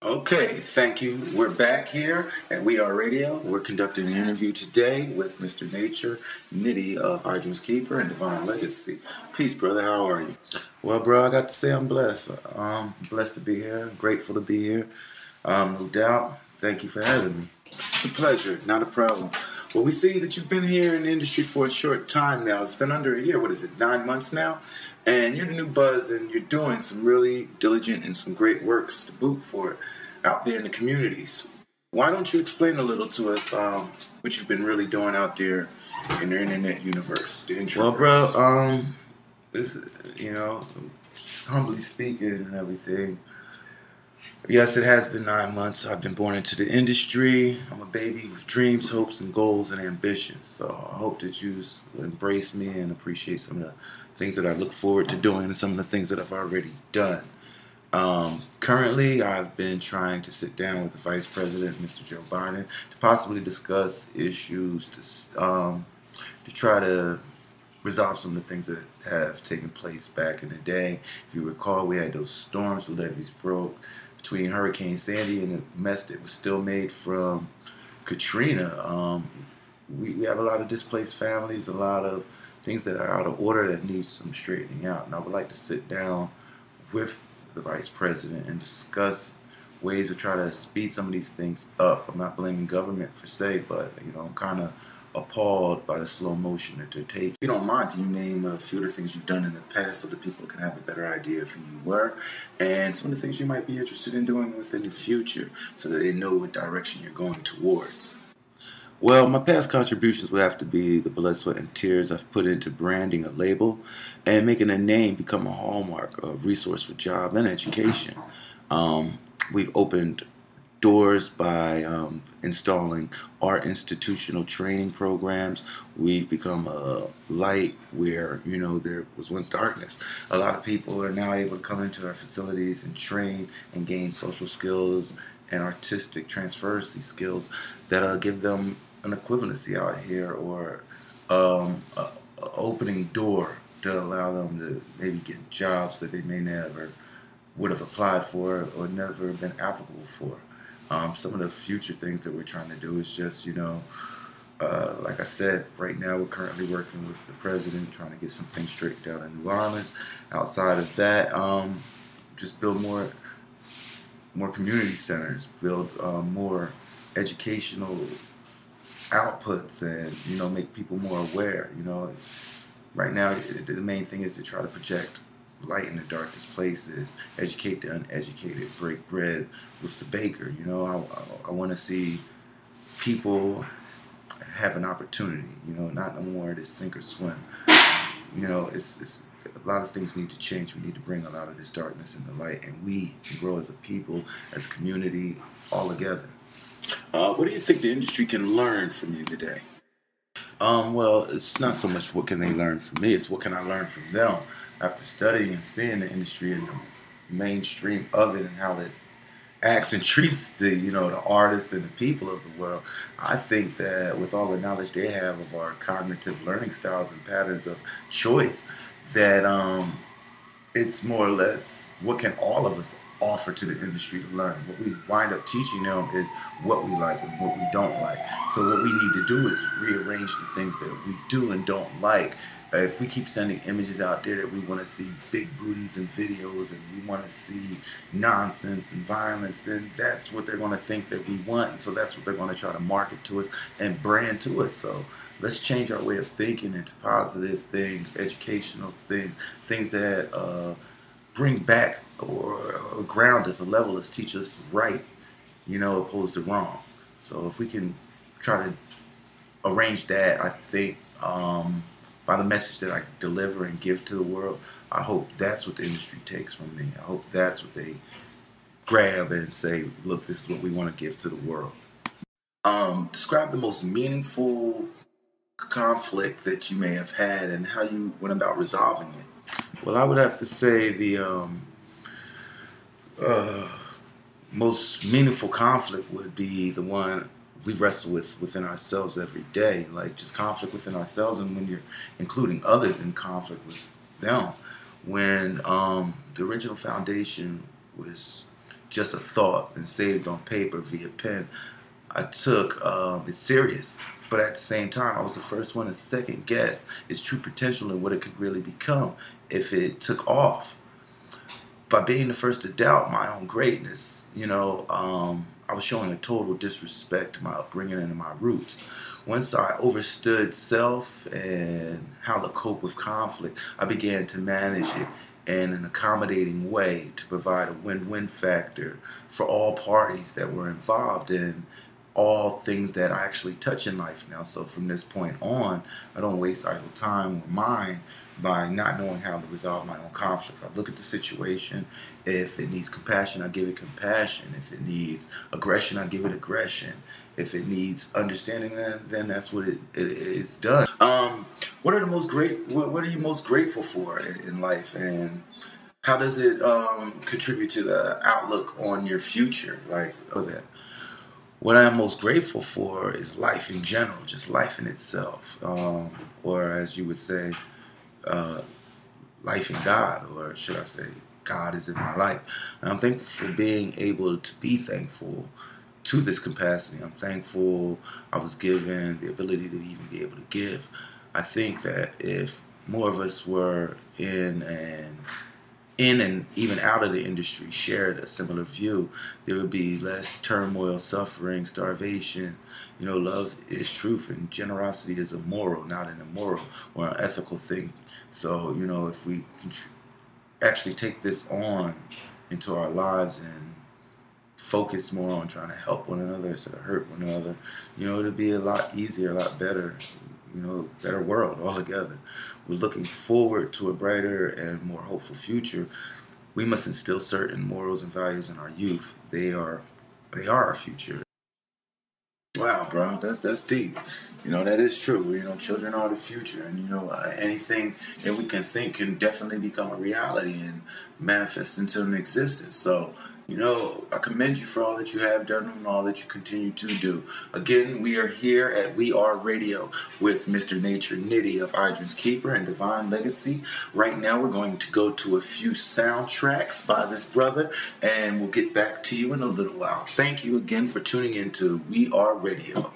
Okay, thank you. We're back here at We Are Radio. We're conducting an interview today with Mr. Nature Nitty of Arjun's Keeper and Divine Legacy. Peace, brother. How are you? Well, bro, I got to say I'm blessed. Blessed to be here. Grateful to be here. No doubt. Thank you for having me. It's a pleasure. Not a problem. Well, we see that you've been here in the industry for a short time now. It's been under a year. What is it, 9 months now? And you're the new buzz, and you're doing some really diligent and some great works to boot for it out there in the communities. Why don't you explain a little to us what you've been really doing out there in the internet universe, the introverse? Well, bro, this, humbly speaking and everything, yes, it has been 9 months. I've been born into the industry. I'm a baby with dreams, hopes, and goals and ambitions. So I hope that you will embrace me and appreciate some of the things that I look forward to doing and some of the things that I've already done. Currently, I've been trying to sit down with the Vice President, Mr. Joe Biden, to possibly discuss issues to try to resolve some of the things that have taken place back in the day. If you recall, we had those storms, the levees broke between Hurricane Sandy and the mess that was still made from Katrina. We have a lot of displaced families, a lot of things that are out of order that need some straightening out. And I would like to sit down with the Vice President and discuss ways to try to speed some of these things up. I'm not blaming government per se, but I'm kind of appalled by the slow motion that they're taking. If you don't mind, can you name a few of the things you've done in the past so that people can have a better idea of who you were and some of the things you might be interested in doing within the future so that they know what direction you're going towards? Well, my past contributions would have to be the blood, sweat, and tears I've put into branding a label and making a name become a hallmark, a resource for job and education. We've opened doors by installing our institutional training programs. We've become a light where, there was once darkness. A lot of people are now able to come into our facilities and train and gain social skills and artistic transferency skills that give them an equivalency out here, or a opening door to allow them to maybe get jobs that they may never would have applied for or never been applicable for. Some of the future things that we're trying to do is just, like I said, right now we're currently working with the president trying to get some things straightened out in New Orleans. Outside of that, just build more community centers, build more educational outputs, and make people more aware. Right now the main thing is to try to project light in the darkest places, educate the uneducated, break bread with the baker. I want to see people have an opportunity, not no more to sink or swim. It's a lot of things need to change. We need to bring a lot of this darkness into light, and we can grow as a people, as a community, all together. What do you think the industry can learn from you today? Well, it's not so much what can they learn from me, it's what can I learn from them. After studying and seeing the industry and the mainstream of it and how it acts and treats the artists and the people of the world, I think that with all the knowledge they have of our cognitive learning styles and patterns of choice, that it's more or less what can all of us offer to the industry to learn. What we wind up teaching them is what we like and what we don't like. So what we need to do is rearrange the things that we do and don't like. If we keep sending images out there that we want to see big booties and videos, and we want to see nonsense and violence, then that's what they're going to think that we want. And so that's what they're going to try to market to us and brand to us. So let's change our way of thinking into positive things, educational things, things that bring back or ground us, or level us, teach us right, opposed to wrong. So if we can try to arrange that, I think by the message that I deliver and give to the world, I hope that's what the industry takes from me. I hope that's what they grab and say, look, this is what we want to give to the world. Describe the most meaningful conflict that you may have had and how you went about resolving it. Well, I would have to say the most meaningful conflict would be the one we wrestle with within ourselves every day, like just conflict within ourselves, and when you're including others in conflict with them. When the original foundation was just a thought and saved on paper via pen. I took it serious, but at the same time, I was the first one to second guess its true potential and what it could really become if it took off. By being the first to doubt my own greatness, I was showing a total disrespect to my upbringing and to my roots. Once I understood self and how to cope with conflict, I began to manage it in an accommodating way to provide a win-win factor for all parties that were involved in all things that I actually touch in life now. So from this point on, I don't waste idle time or mind by not knowing how to resolve my own conflicts. I look at the situation. If it needs compassion, I give it compassion. If it needs aggression, I give it aggression. If it needs understanding, then that's what it is done. What are you most grateful for in life, and how does it contribute to the outlook on your future? What I'm most grateful for is life in general, just life in itself, or as you would say, life in God, or should I say, God is in my life. And I'm thankful for being able to be thankful to this capacity. I'm thankful I was given the ability to even be able to give. I think that if more of us were in and even out of the industry shared a similar view, there would be less turmoil, suffering, starvation. Love is truth, and generosity is a moral, not an immoral or an ethical thing. So, if we can actually take this on into our lives and focus more on trying to help one another instead of hurt one another, it'll be a lot easier, a lot better. Better world altogether. We're looking forward to a brighter and more hopeful future. We must instill certain morals and values in our youth. They are our future. Wow, bro, that's deep. That is true. Children are the future, and anything that we can think can definitely become a reality and manifest into an existence. So, I commend you for all that you have done and all that you continue to do. Again, we are here at We Are Radio with Mr. Nature Nitty of Idris Keeper and Divine Legacy. Right now, we're going to go to a few soundtracks by this brother, and we'll get back to you in a little while. Thank you again for tuning in to We Are Radio.